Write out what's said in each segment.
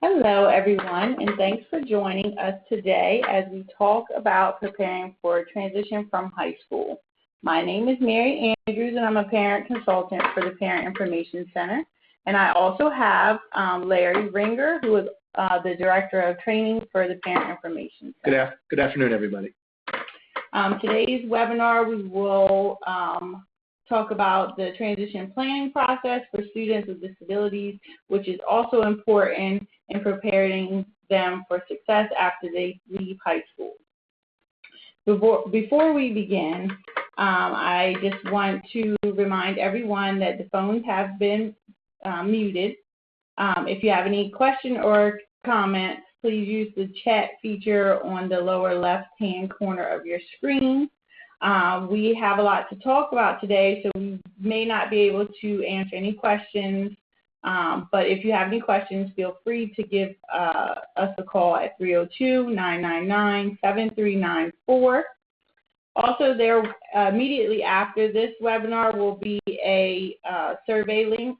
Hello, everyone, and thanks for joining us today as we talk about preparing for transition from high school. My name is Mary Andrews, and I'm a parent consultant for the Parent Information Center. And I also have Larry Ringer, who is the Director of Training for the Parent Information Center. Good afternoon, everybody. Today's webinar, we will talk about the transition planning process for students with disabilities, which is also important in preparing them for success after they leave high school. Before we begin, I just want to remind everyone that the phones have been muted. If you have any question or comments, please use the chat feature on the lower left-hand corner of your screen. We have a lot to talk about today, so we may not be able to answer any questions, but if you have any questions, feel free to give us a call at 302-999-7394. Also, there immediately after this webinar will be a survey link.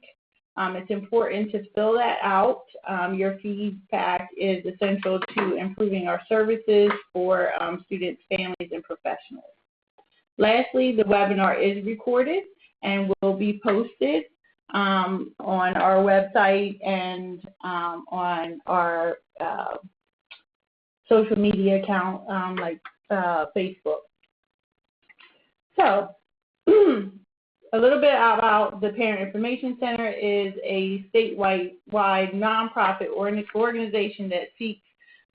It's important to fill that out. Your feedback is essential to improving our services for students, families, and professionals. Lastly, the webinar is recorded and will be posted on our website and on our social media account like Facebook. So, a little bit about the Parent Information Center is a statewide nonprofit organization that seeks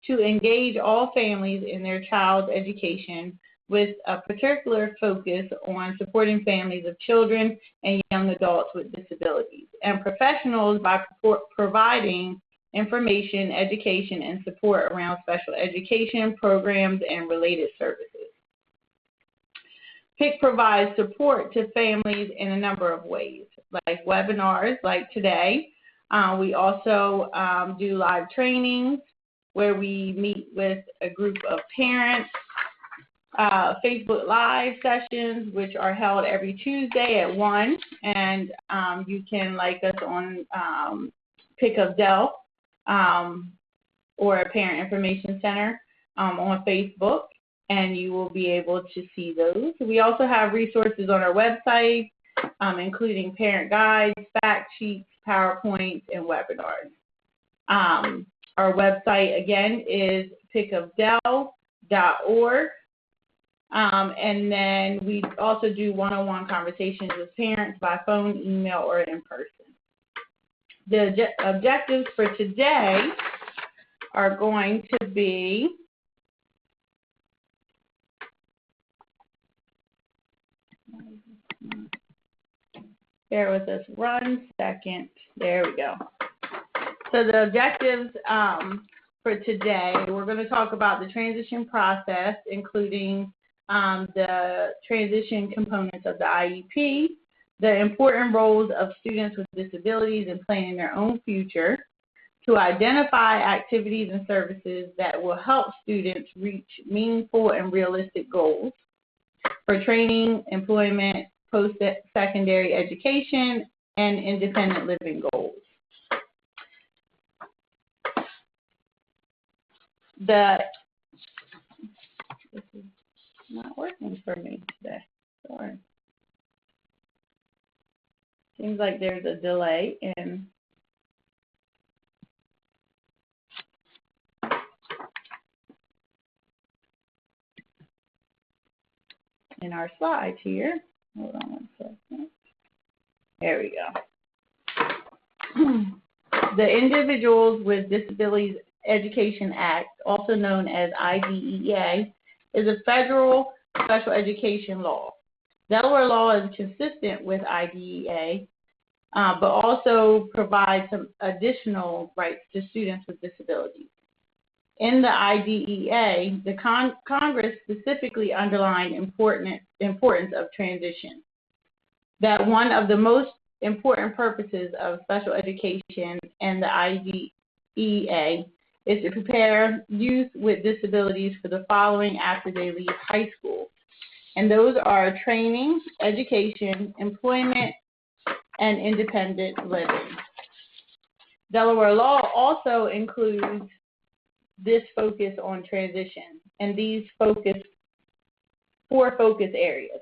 to engage all families in their child's education with a particular focus on supporting families of children and young adults with disabilities, and professionals by providing information, education, and support around special education programs and related services. PIC provides support to families in a number of ways, like webinars like today. We also do live trainings where we meet with a group of parents, Facebook Live sessions, which are held every Tuesday at 1, and you can like us on picofdel or Parent Information Center on Facebook, and you will be able to see those. We also have resources on our website, including parent guides, fact sheets, PowerPoints, and webinars. Our website, again, is picofdel.org. And then we also do one-on-one conversations with parents by phone, email, or in person. The objectives for today are going to be bear with us 1 second. There we go. So the objectives for today, we're going to talk about the transition process, including the transition components of the IEP, the important roles of students with disabilities in planning their own future, to identify activities and services that will help students reach meaningful and realistic goals, for training, employment, post-secondary education, and independent living goals. This is not working for me today. Sorry. Seems like there's a delay in our slides here. Hold on 1 second. There we go. The Individuals with Disabilities Education Act, also known as IDEA, is a federal special education law. Delaware law is consistent with IDEA, but also provides some additional rights to students with disabilities. In the IDEA, the Congress specifically underlined importance of transition, that one of the most important purposes of special education and the IDEA is to prepare youth with disabilities for the following after they leave high school. And those are training, education, employment, and independent living. Delaware law also includes this focus on transition and these four focus areas.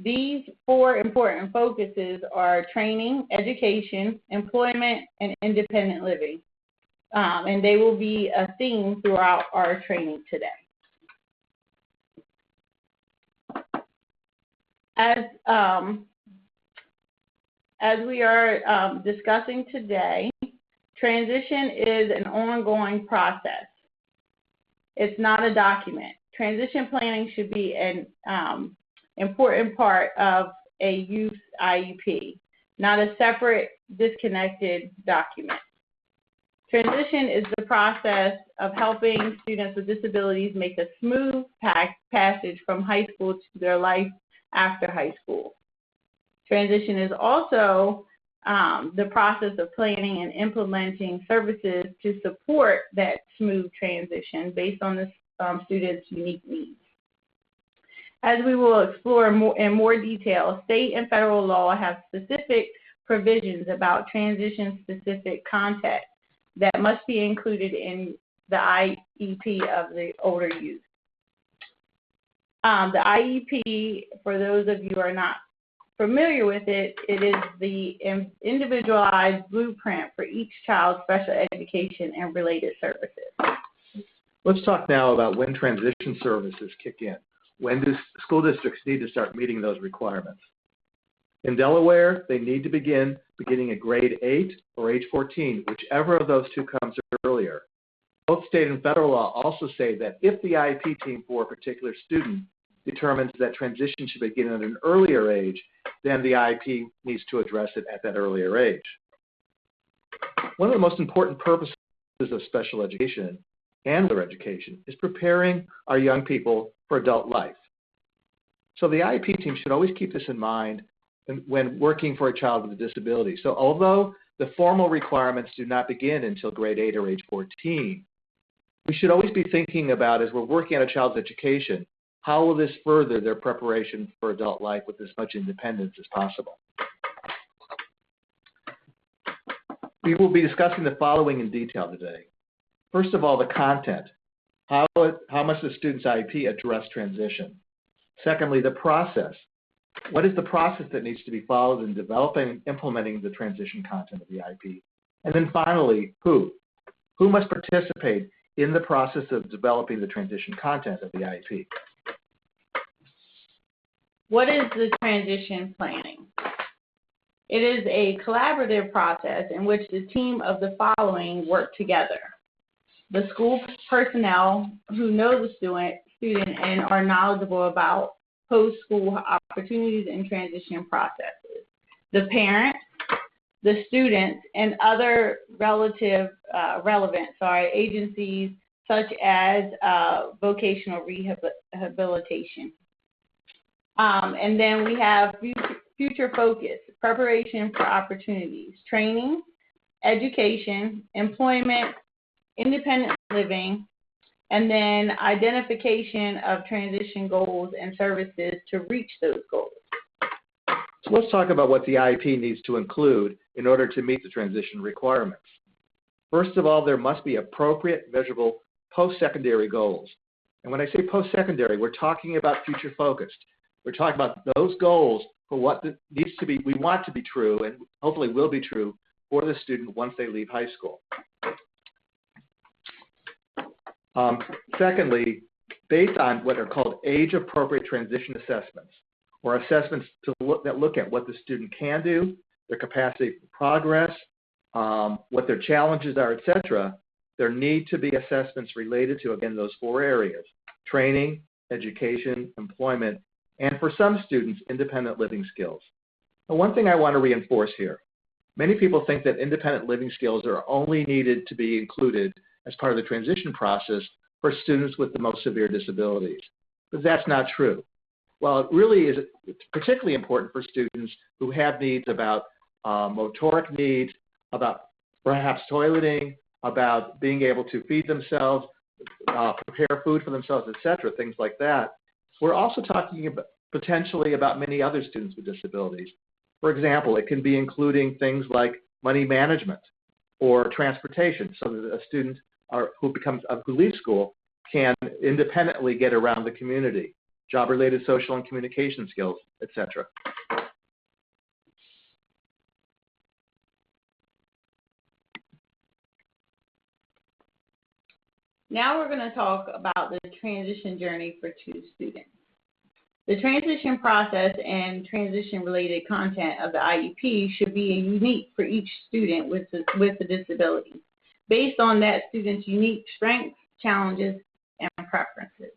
These four important focuses are training, education, employment, and independent living. And they will be a theme throughout our training today. As we are discussing today, transition is an ongoing process. It's not a document. Transition planning should be an important part of a youth IEP, not a separate, disconnected document. Transition is the process of helping students with disabilities make a smooth passage from high school to their life after high school. Transition is also the process of planning and implementing services to support that smooth transition based on the student's unique needs. As we will explore in more detail, state and federal law have specific provisions about transition-specific content that must be included in the IEP of the older youth. The IEP, for those of you who are not familiar with it, it is the individualized blueprint for each child's special education and related services. Let's talk now about when transition services kick in. When do school districts need to start meeting those requirements? In Delaware, they need to begin beginning at grade 8 or age 14, whichever of those two comes earlier. Both state and federal law also say that if the IEP team for a particular student determines that transition should begin at an earlier age, then the IEP needs to address it at that earlier age. One of the most important purposes of special education and their education is preparing our young people for adult life. So the IEP team should always keep this in mind when working for a child with a disability. So although the formal requirements do not begin until grade 8 or age 14, we should always be thinking about, as we're working on a child's education, how will this further their preparation for adult life with as much independence as possible? We will be discussing the following in detail today. First of all, the content. How must the student's IEP address transition? Secondly, the process. What is the process that needs to be followed in developing and implementing the transition content of the IEP? And then finally, who? Who must participate in the process of developing the transition content of the IEP? What is the transition planning? It is a collaborative process in which the team of the following work together. The school personnel who know the student and are knowledgeable about post-school opportunities and transition processes. The parents, the students, and other relevant agencies such as vocational rehabilitation. And then we have future focus, preparation for opportunities, training, education, employment, independent living, and then identification of transition goals and services to reach those goals. So let's talk about what the IEP needs to include in order to meet the transition requirements. First of all, there must be appropriate, measurable post-secondary goals. And when I say post-secondary, we're talking about future-focused. We're talking about those goals for what needs to be, we want to be true, and hopefully will be true for the student once they leave high school. Secondly, based on what are called age-appropriate transition assessments, or assessments that look at what the student can do, their capacity for progress, what their challenges are, etc., there need to be assessments related to, again, those four areas: training, education, employment, and for some students, independent living skills. Now, one thing I want to reinforce here, many people think that independent living skills are only needed to be included as part of the transition process for students with the most severe disabilities. But that's not true. Well, it really is particularly important for students who have needs about motoric needs, about perhaps toileting, about being able to feed themselves, prepare food for themselves, etc., things like that. We're also talking about potentially about many other students with disabilities. For example, it can be including things like money management, or transportation, so that a student who leaves school can independently get around the community, job-related social and communication skills, etc. Now we're going to talk about the transition journey for 2 students. The transition process and transition-related content of the IEP should be unique for each student with a disability, based on that student's unique strengths, challenges, and preferences.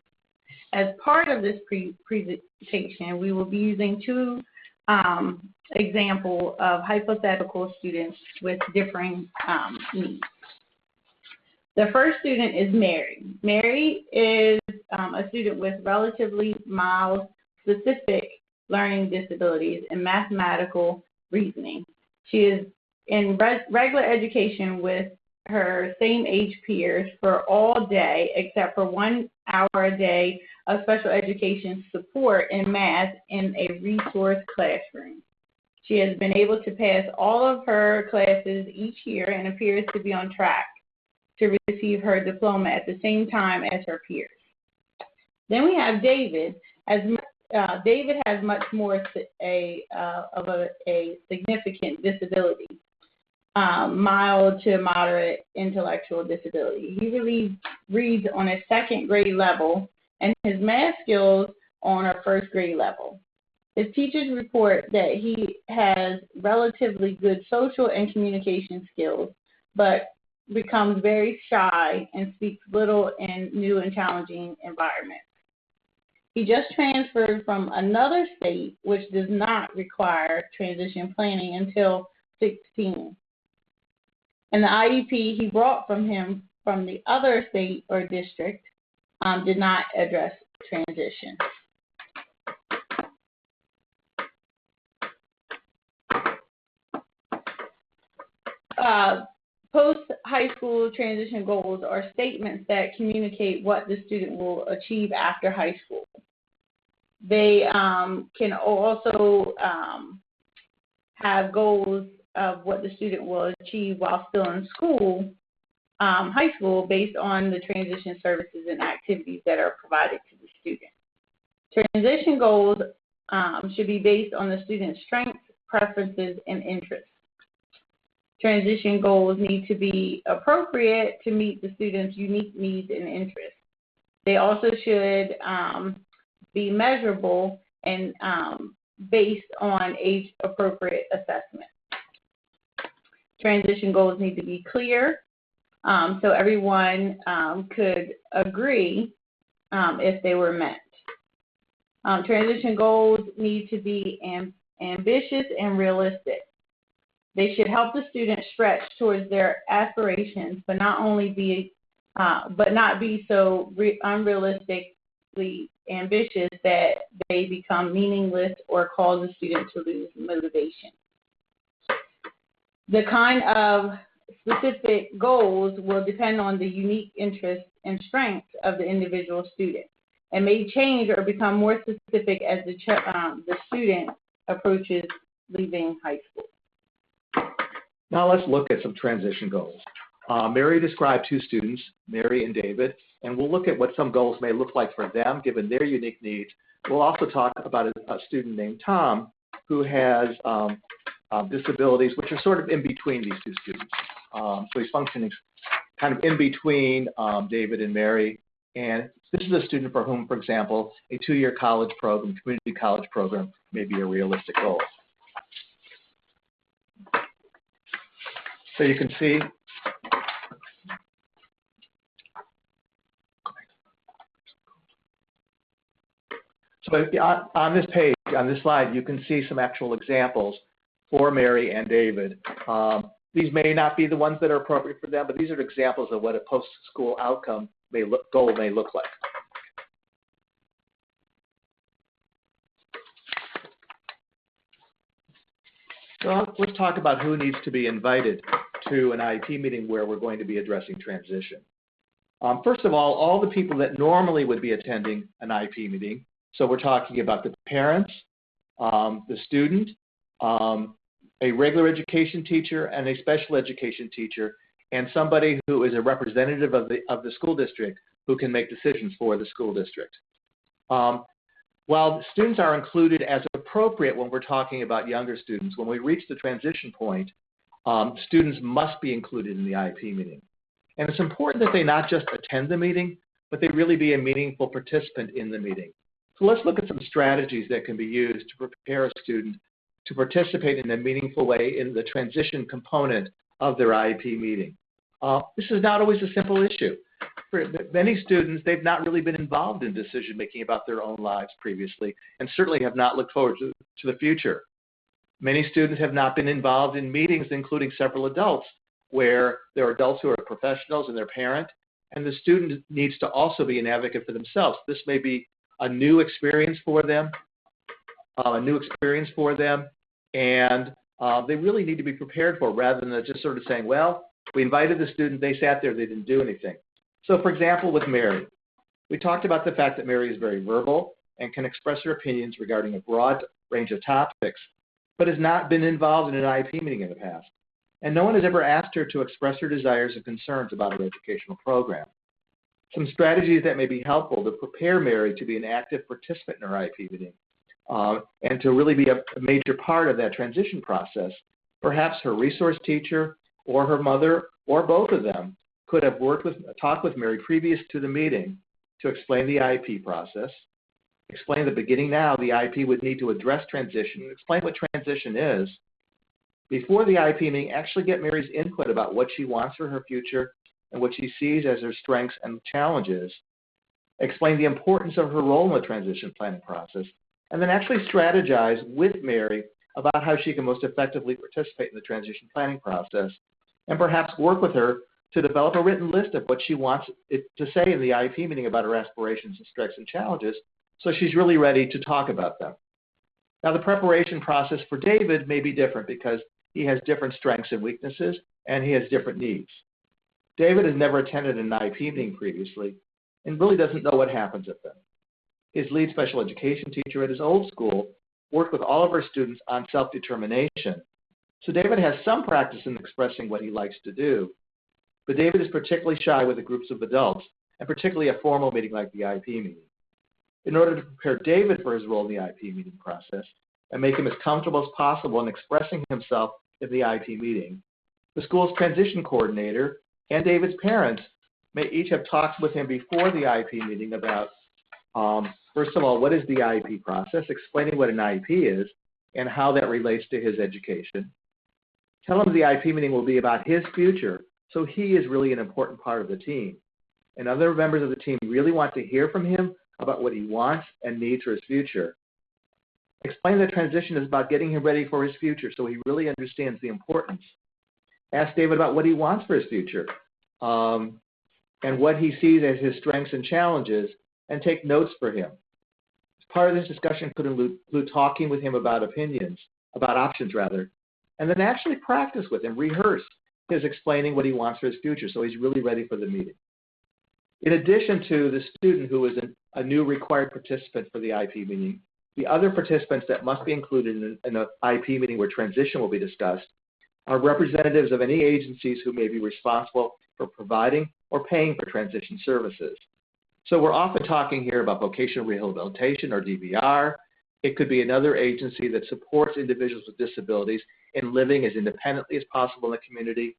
As part of this presentation, we will be using 2 examples of hypothetical students with differing needs. The first student is Mary. Mary is a student with relatively mild specific learning disabilities and mathematical reasoning. She is in regular education with her same age peers for all day except for 1 hour a day of special education support in math in a resource classroom. She has been able to pass all of her classes each year and appears to be on track to receive her diploma at the same time as her peers. Then we have David. David has much more of a significant disability, mild to moderate intellectual disability. He really reads on a 2nd grade level and his math skills on a 1st grade level. His teachers report that he has relatively good social and communication skills, but becomes very shy and speaks little in new and challenging environments. He just transferred from another state, which does not require transition planning until 16. And the IEP he brought from the other state or district did not address transition. Post-high school transition goals are statements that communicate what the student will achieve after high school. They can also have goals of what the student will achieve while still in school, high school, based on the transition services and activities that are provided to the student. Transition goals should be based on the student's strengths, preferences, and interests. Transition goals need to be appropriate to meet the student's unique needs and interests. They also should be measurable and based on age-appropriate assessment. Transition goals need to be clear so everyone could agree if they were met. Transition goals need to be ambitious and realistic. They should help the student stretch towards their aspirations, but not be so unrealistically ambitious that they become meaningless or cause the student to lose motivation. The kind of specific goals will depend on the unique interests and strengths of the individual student and may change or become more specific as the student approaches leaving high school. Now let's look at some transition goals. Mary described 2 students, Mary and David, and we'll look at what some goals may look like for them given their unique needs. We'll also talk about a student named Tom who has disabilities which are sort of in between these 2 students. So he's functioning kind of in between David and Mary. And this is a student for whom, for example, a 2-year college program, community college program, may be a realistic goal. So you can see on this page, on this slide, you can see some actual examples for Mary and David. These may not be the ones that are appropriate for them, but these are examples of what a post-school outcome goal may look like. So let's talk about who needs to be invited to an IEP meeting where we're going to be addressing transition. First of all the people that normally would be attending an IEP meeting. So we're talking about the parents, the student, a regular education teacher and a special education teacher, and somebody who is a representative of the school district who can make decisions for the school district. While students are included as appropriate when we're talking about younger students, when we reach the transition point, students must be included in the IEP meeting. And it's important that they not just attend the meeting, but they really be a meaningful participant in the meeting. So let's look at some strategies that can be used to prepare a student to participate in a meaningful way in the transition component of their IEP meeting. This is not always a simple issue. For many students, they've not really been involved in decision making about their own lives previously, and certainly have not looked forward to the future. Many students have not been involved in meetings, including several adults, where there are adults who are professionals and their parent, and the student needs to also be an advocate for themselves. This may be a new experience for them, and they really need to be prepared for, rather than just sort of saying, well, we invited the student, they sat there, they didn't do anything. So for example, with Mary, we talked about the fact that Mary is very verbal and can express her opinions regarding a broad range of topics, but has not been involved in an IEP meeting in the past. And no one has ever asked her to express her desires and concerns about her educational program. Some strategies that may be helpful to prepare Mary to be an active participant in her IEP meeting and to really be a major part of that transition process. Perhaps her resource teacher or her mother or both of them could have talked with Mary previous to the meeting to explain the IEP process, explain the beginning now the IEP would need to address transition, explain what transition is. Before the IEP meeting, actually get Mary's input about what she wants for her future and what she sees as her strengths and challenges, explain the importance of her role in the transition planning process, and then actually strategize with Mary about how she can most effectively participate in the transition planning process, and perhaps work with her to develop a written list of what she wants it to say in the IEP meeting about her aspirations and strengths and challenges, so she's really ready to talk about them. Now, the preparation process for David may be different because he has different strengths and weaknesses, and he has different needs. David has never attended an IEP meeting previously and really doesn't know what happens at them. His lead special education teacher at his old school worked with all of her students on self-determination. So David has some practice in expressing what he likes to do, but David is particularly shy with the groups of adults, and particularly a formal meeting like the IEP meeting. In order to prepare David for his role in the IEP meeting process and make him as comfortable as possible in expressing himself in the IEP meeting, the school's transition coordinator and David's parents may each have talked with him before the IEP meeting about, first of all, what is the IEP process, explaining what an IEP is and how that relates to his education. Tell him the IEP meeting will be about his future, so he is really an important part of the team. And other members of the team really want to hear from him about what he wants and needs for his future. Explain that transition is about getting him ready for his future so he really understands the importance. Ask David about what he wants for his future and what he sees as his strengths and challenges, and take notes for him. Part of this discussion could include talking with him about options, and then actually practice with him, rehearse his explaining what he wants for his future so he's really ready for the meeting. In addition to the student who is a new required participant for the IEP meeting, the other participants that must be included in an IEP meeting where transition will be discussed are representatives of any agencies who may be responsible for providing or paying for transition services. So we're often talking here about vocational rehabilitation or DVR. It could be another agency that supports individuals with disabilities in living as independently as possible in the community.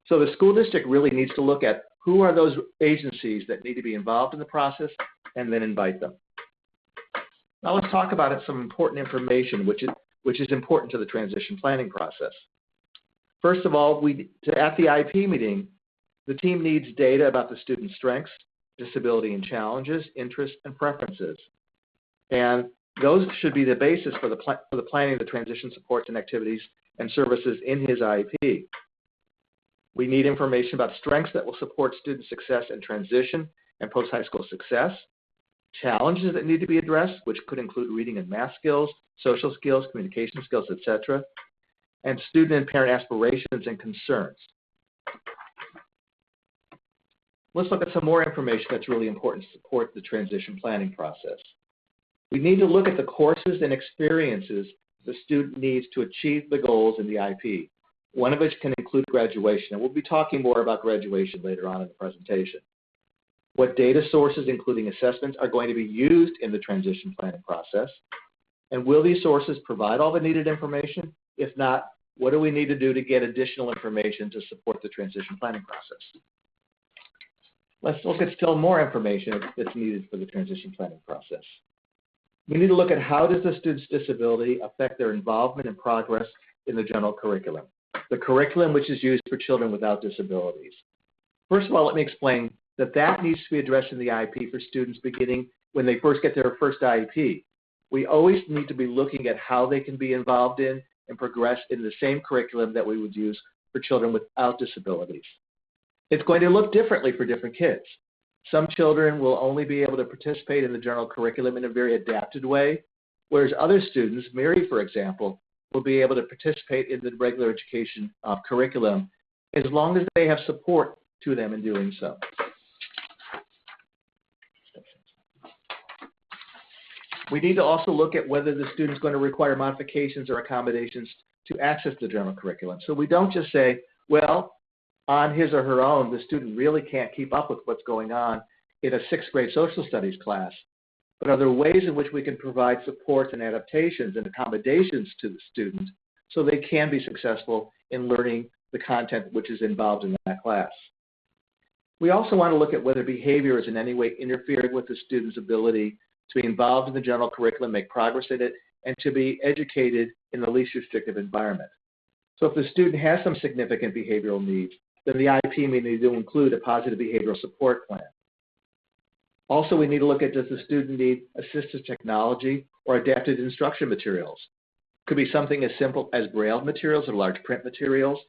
So the school district really needs to look at who are those agencies that need to be involved in the process and then invite them. Now let's talk about some important information which is important to the transition planning process. First of all, at the IEP meeting, the team needs data about the student's strengths, disability and challenges, interests, and preferences. And those should be the basis for the planning of the transition supports and activities and services in his IEP. We need information about strengths that will support student success in transition and post-high school success, challenges that need to be addressed, which could include reading and math skills, social skills, communication skills, etc., and student and parent aspirations and concerns. Let's look at some more information that's really important to support the transition planning process. We need to look at the courses and experiences the student needs to achieve the goals in the IEP, one of which can include graduation. And we'll be talking more about graduation later on in the presentation. What data sources, including assessments, are going to be used in the transition planning process? And will these sources provide all the needed information? If not, what do we need to do to get additional information to support the transition planning process? Let's look at still more information that's needed for the transition planning process. We need to look at how does the student's disability affect their involvement and progress in the general curriculum, the curriculum which is used for children without disabilities. First of all, let me explain that needs to be addressed in the IEP for students beginning when they first get their first IEP. We always need to be looking at how they can be involved in and progress in the same curriculum that we would use for children without disabilities. It's going to look differently for different kids. Some children will only be able to participate in the general curriculum in a very adapted way, whereas other students, Mary for example, will be able to participate in the regular education curriculum as long as they have support to them in doing so. We need to also look at whether the student is going to require modifications or accommodations to access the general curriculum. So we don't just say, well, on his or her own, the student really can't keep up with what's going on in a sixth grade social studies class. But are there ways in which we can provide supports and adaptations and accommodations to the student so they can be successful in learning the content which is involved in that class? We also want to look at whether behavior is in any way interfering with the student's ability to be involved in the general curriculum, make progress in it, and to be educated in the least restrictive environment. So if the student has some significant behavioral needs, then the IEP may need to include a positive behavioral support plan. Also, we need to look at, does the student need assistive technology or adapted instruction materials? It could be something as simple as braille materials or large print materials.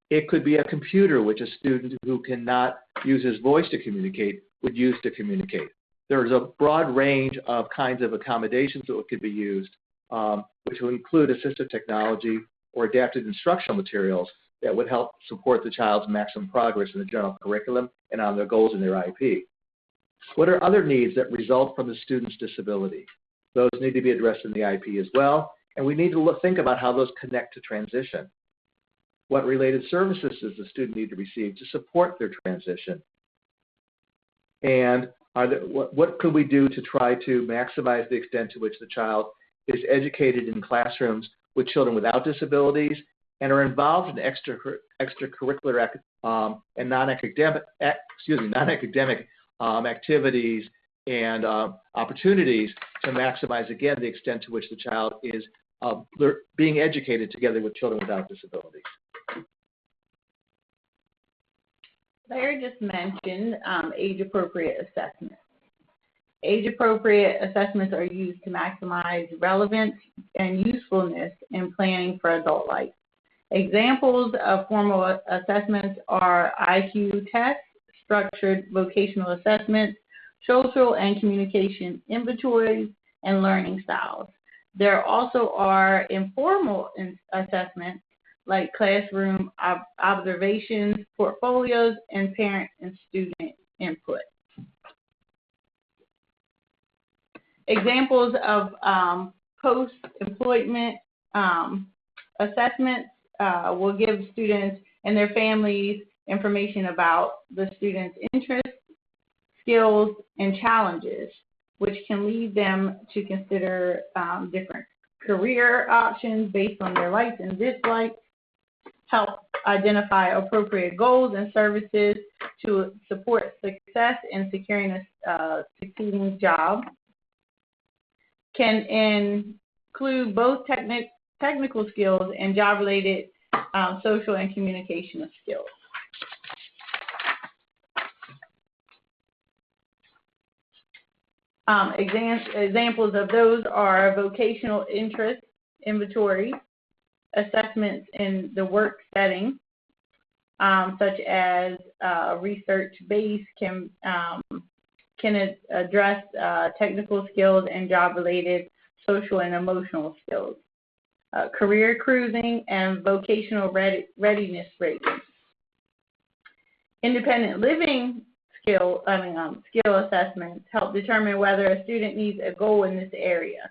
It could be a computer which a student who cannot use his voice to communicate would use to communicate. There's a broad range of kinds of accommodations that could be used, which will include assistive technology or adapted instructional materials that would help support the child's maximum progress in the general curriculum and on their goals in their IEP. What are other needs that result from the student's disability? Those need to be addressed in the IEP as well, and we need to think about how those connect to transition. What related services does the student need to receive to support their transition? And what could we do to try to maximize the extent to which the child is educated in classrooms with children without disabilities and are involved in extracurricular and non-academic activities and opportunities to maximize, again, the extent to which the child is being educated together with children without disabilities. Larry just mentioned age-appropriate assessments. Age-appropriate assessments are used to maximize relevance and usefulness in planning for adult life. Examples of formal assessments are IQ tests, structured vocational assessments, social and communication inventories, and learning styles. There also are informal assessments like classroom observations, portfolios, and parent and student input. Examples of post-employment assessments will give students and their families information about the student's interests, skills, and challenges, which can lead them to consider different career options based on their likes and dislikes, help identify appropriate goals and services to support success in securing a succeeding job, can include both technical skills and job-related social and communication skills. Examples of those are vocational interest inventory, assessments in the work setting, such as research-based can address technical skills and job-related social and emotional skills, career cruising, and vocational readiness ratings. Independent living skill assessments help determine whether a student needs a goal in this area.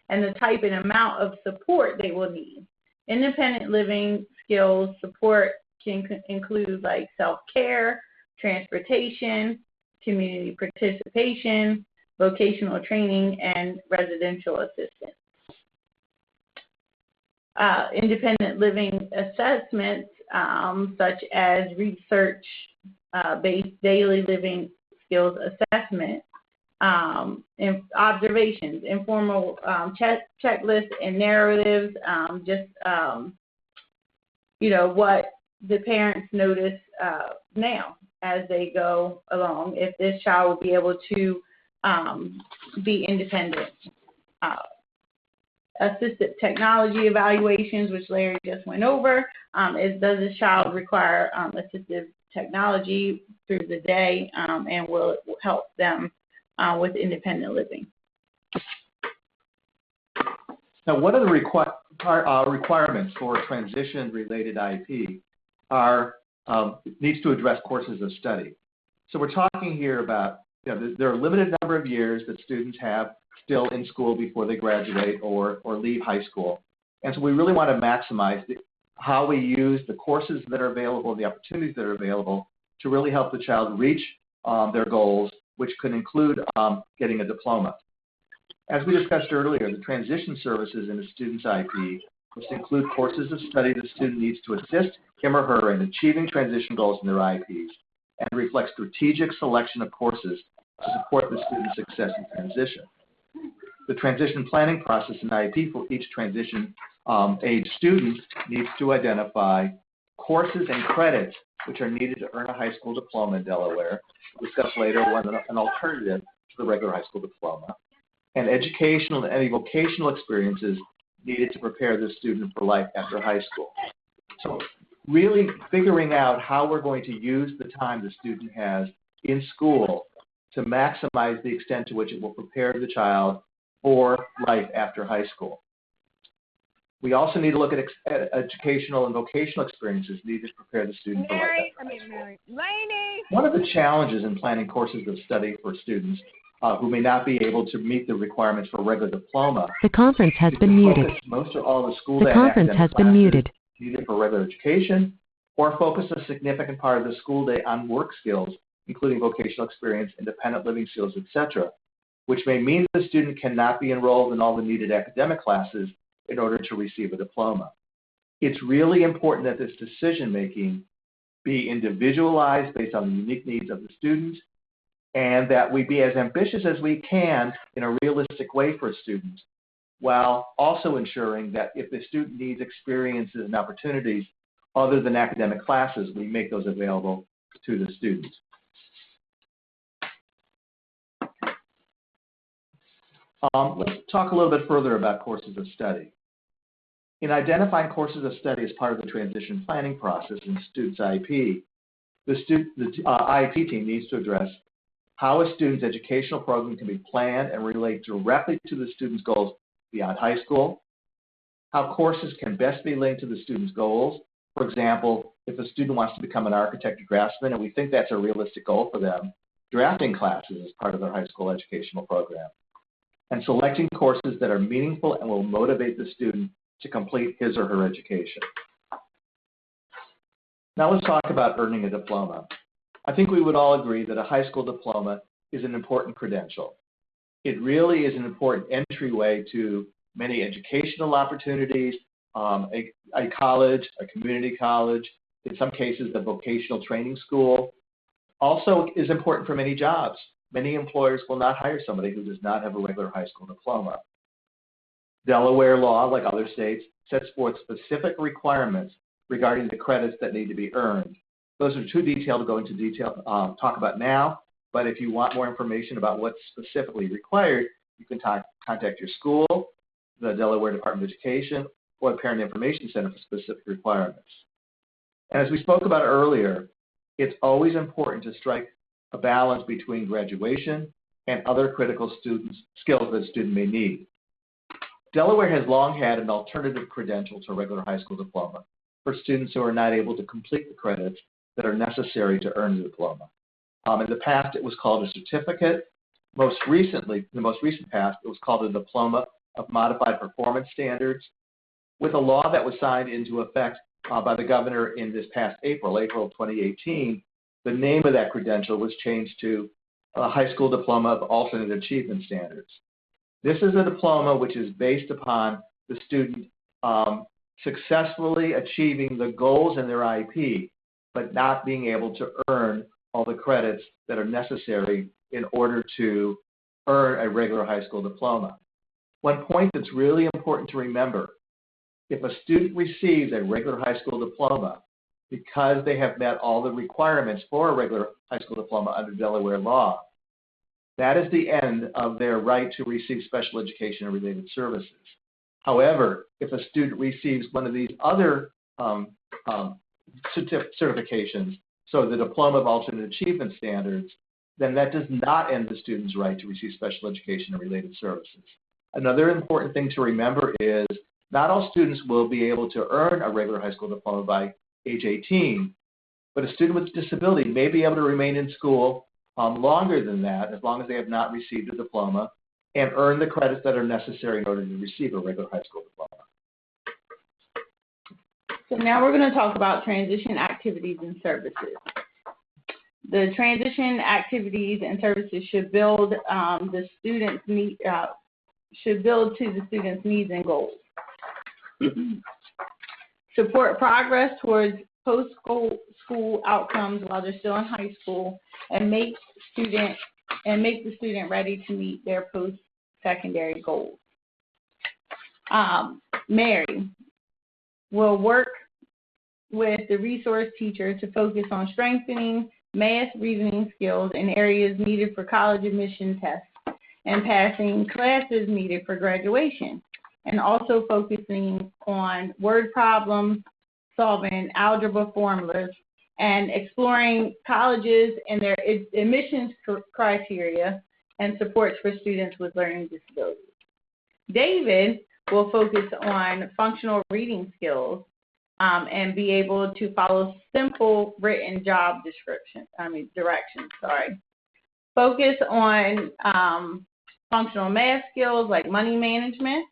and the type and amount of support they will need. Independent living skills support can include like self-care, transportation, community participation, vocational training, and residential assistance. Independent living assessments such as research-based daily living skills assessment, and observations, informal checklists and narratives, what the parents notice now as they go along, if this child will be able to be independent. Assistive technology evaluations, which Larry just went over, does this child require assistive technology through the day, and will it help them with independent living? Now, one of the requirements for a transition-related IEP needs to address courses of study. So we're talking here about, there are a limited number of years that students have still in school before they graduate or leave high school. And so we really want to maximize how we use the courses that are available, the opportunities that are available to really help the child reach their goals, which could include getting a diploma. As we discussed earlier, the transition services in a student's IEP must include courses of study the student needs to assist him or her in achieving transition goals in their IEPs and reflect strategic selection of courses to support the student's success in transition. The transition planning process in IEP for each transition age student needs to identify courses and credits which are needed to earn a high school diploma in Delaware. We'll discuss later an alternative to the regular high school diploma, and educational and any vocational experiences needed to prepare the student for life after high school. So really figuring out how we're going to use the time the student has in school to maximize the extent to which it will prepare the child for life after high school. We also need to look at educational and vocational experiences needed to prepare the student for life after high school. One of the challenges in planning courses of study for students who may not be able to meet the requirements for a regular diploma. The conference has been muted. Most of all the school The conference has been muted. Needed for regular education, or focus a significant part of the school day on work skills, including vocational experience, independent living skills, etc., which may mean the student cannot be enrolled in all the needed academic classes in order to receive a diploma. It's really important that this decision-making be individualized based on the unique needs of the students, and that we be as ambitious as we can in a realistic way for students, while also ensuring that if the student needs experiences and opportunities other than academic classes, we make those available to the students. Let's talk a little bit further about courses of study. In identifying courses of study as part of the transition planning process in the student's IEP, the IEP team needs to address how a student's educational program can be planned and relate directly to the student's goals beyond high school, how courses can best be linked to the student's goals. For example, if a student wants to become an architect or draftsman, and we think that's a realistic goal for them, drafting classes is part of their high school educational program. And selecting courses that are meaningful and will motivate the student to complete his or her education. Now let's talk about earning a diploma. I think we would all agree that a high school diploma is an important credential. It really is an important entryway to many educational opportunities, a college, a community college, in some cases a vocational training school. Also is important for many jobs. Many employers will not hire somebody who does not have a regular high school diploma. Delaware law, like other states, sets forth specific requirements regarding the credits that need to be earned. Those are too detailed to go into detail, talk about now, but if you want more information about what's specifically required, you can contact your school, the Delaware Department of Education, or the Parent Information Center for specific requirements. And as we spoke about earlier, it's always important to strike a balance between graduation and other critical skills that a student may need. Delaware has long had an alternative credential to a regular high school diploma for students who are not able to complete the credits that are necessary to earn the diploma. In the past, it was called a certificate. Most recently, in the most recent past, it was called a diploma of modified performance standards. With a law that was signed into effect by the governor in this past April of 2018, the name of that credential was changed to High School Diploma of Alternate Achievement Standards. This is a diploma which is based upon the student successfully achieving the goals in their IEP, but not being able to earn all the credits that are necessary in order to earn a regular high school diploma. One point that's really important to remember: if a student receives a regular high school diploma because they have met all the requirements for a regular high school diploma under Delaware law, that is the end of their right to receive special education and related services. However, if a student receives one of these other certifications, so the Diploma of Alternate Achievement Standards, then that does not end the student's right to receive special education and related services. Another important thing to remember is not all students will be able to earn a regular high school diploma by age 18, but a student with a disability may be able to remain in school longer than that, as long as they have not received a diploma, and earn the credits that are necessary in order to receive a regular high school diploma. So now we're going to talk about transition activities and services. The transition activities and services should build to the student's needs and goals. Support progress towards post-school outcomes while they're still in high school, and make the student ready to meet their post-secondary goals. Mary will work with the resource teacher to focus on strengthening math reasoning skills in areas needed for college admission tests and passing classes needed for graduation, and also focusing on word problems, solving algebra formulas, and exploring colleges and their admissions criteria and supports for students with learning disabilities. David will focus on functional reading skills and be able to follow simple written job directions. Focus on functional math skills like money management.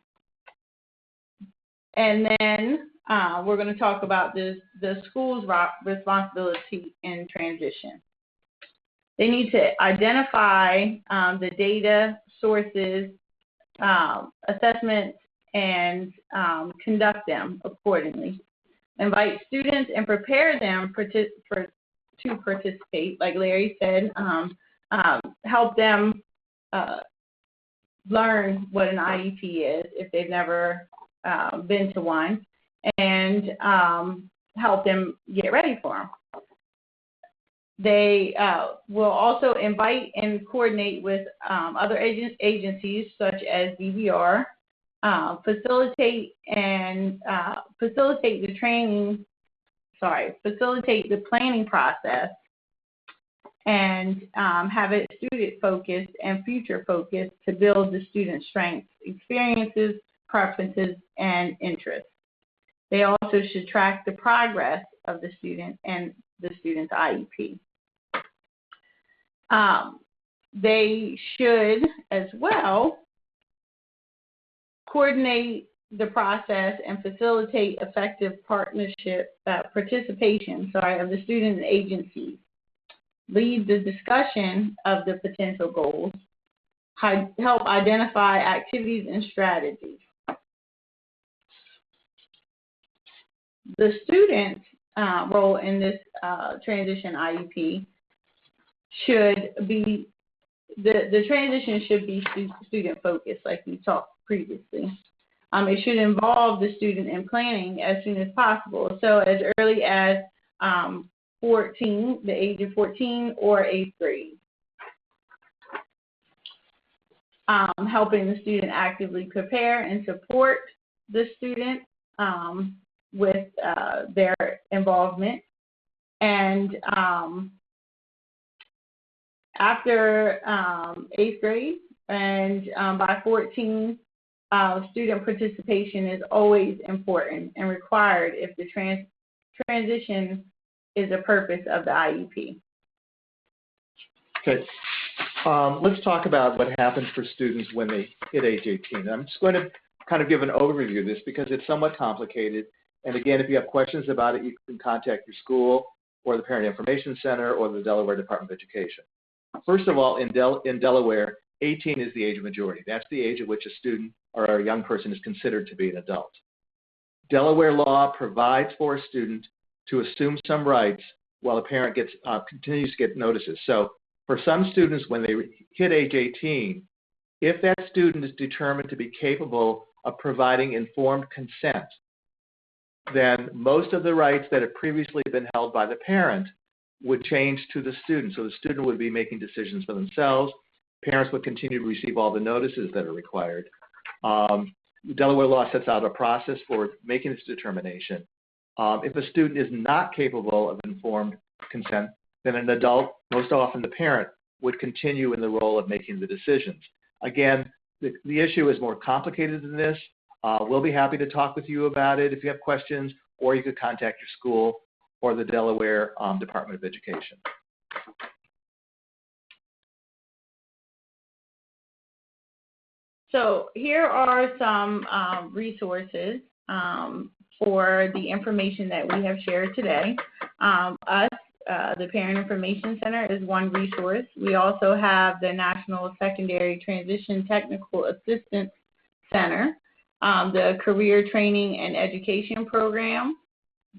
And then we're going to talk about the school's responsibility in transition. They need to identify the data sources, assessments, and conduct them accordingly. Invite students and prepare them to participate, like Larry said. Help them learn what an IEP is if they've never been to one, and help them get ready for them. They will also invite and coordinate with other agencies such as DVR, facilitate the planning process, and have it student focused and future focused to build the student's strengths, experiences, preferences, and interests. They also should track the progress of the student and the student's IEP. They should as well coordinate the process and facilitate effective participation of the student and agencies. Lead the discussion of the potential goals. Help identify activities and strategies. The student's role in this transition IEP should be, the transition should be student focused, like we talked previously. It should involve the student in planning as soon as possible, so as early as 14, the age of 14 or 8th grade. Helping the student actively prepare and support the student with their involvement. And after 8th grade and by 14, student participation is always important and required if the transition is a purpose of the IEP. Okay. Let's talk about what happens for students when they hit age 18. I'm just going to kind of give an overview of this because it's somewhat complicated. And again, if you have questions about it, you can contact your school or the Parent Information Center or the Delaware Department of Education. First of all, in Delaware, 18 is the age of majority. That's the age at which a student or a young person is considered to be an adult. Delaware law provides for a student to assume some rights while a parent continues to get notices. So for some students, when they hit age 18, if that student is determined to be capable of providing informed consent, then most of the rights that have previously been held by the parent would change to the student. So the student would be making decisions for themselves. Parents would continue to receive all the notices that are required. Delaware law sets out a process for making this determination. If a student is not capable of informed consent, then an adult, most often the parent, would continue in the role of making the decisions. Again, the issue is more complicated than this. We'll be happy to talk with you about it if you have questions, or you could contact your school or the Delaware Department of Education. So here are some resources for the information that we have shared today. The Parent Information Center is one resource. We also have the National Secondary Transition Technical Assistance Center, the Career Training and Education Program,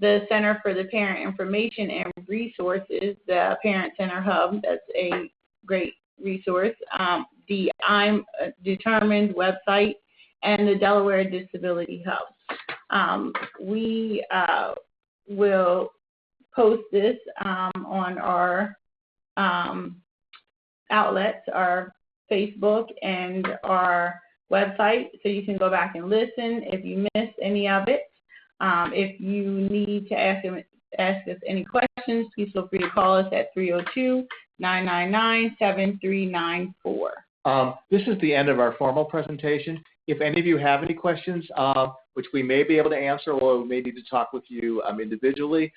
the Center for the Parent Information and Resources, the Parent Center Hub, that's a great resource, the I'm Determined website, and the Delaware Disability Hub. We will post this on our outlets, our Facebook and our website, so you can go back and listen if you missed any of it. If you need to ask us any questions, please feel free to call us at 302-999-7394. This is the end of our formal presentation. If any of you have any questions, which we may be able to answer or we may need to talk with you individually,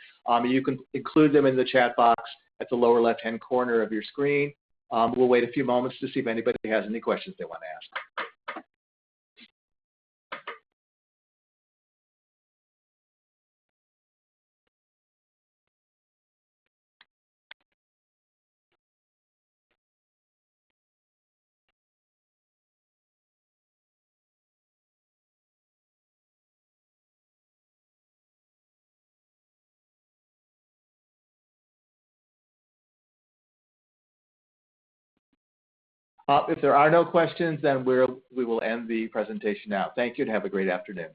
you can include them in the chat box at the lower left-hand corner of your screen. We'll wait a few moments to see if anybody has any questions they want to ask. If there are no questions, then we will end the presentation now. Thank you and have a great afternoon.